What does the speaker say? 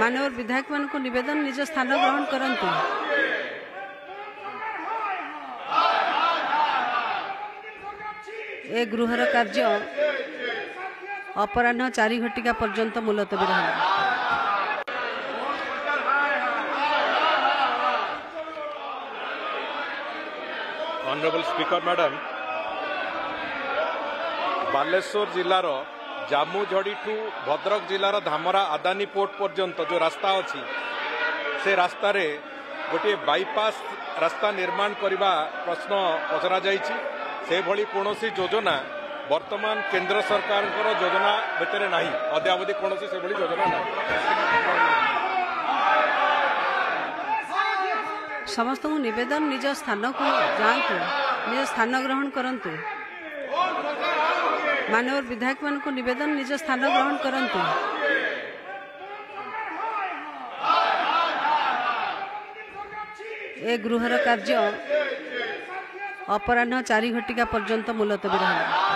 माननीय विधायक मान निवेदन निज स्थान ग्रहण करंतु। ए गृहर कार्य अपराह्न 4 घटिका पर्यंत मुलतवी रहा। ऑनरेबल स्पीकर मैडम, बालेश्वर जिलार जामुझड़ी ठू भद्रक जिलार धामरा आदानी पोर्ट पर्यंत जो रास्ता अच्छी से रास्ता रे गोटे बाईपास रास्ता निर्माण करने प्रश्न पचरा जाइछि। से भली कौनसी योजना वर्तमान केंद्र सरकार योजना भितर नहीं, अद्यावधि कौन से भली योजना नहीं। समस्त निवेदन निज स्थान को जातु, निज स्थान ग्रहण करंतु। माननीय विधायक मान निवेदन निज स्थान ग्रहण करंतु। ए गृहर कार्य अपराह्न 4 घटिका पर्यंत मुलतवी रहा।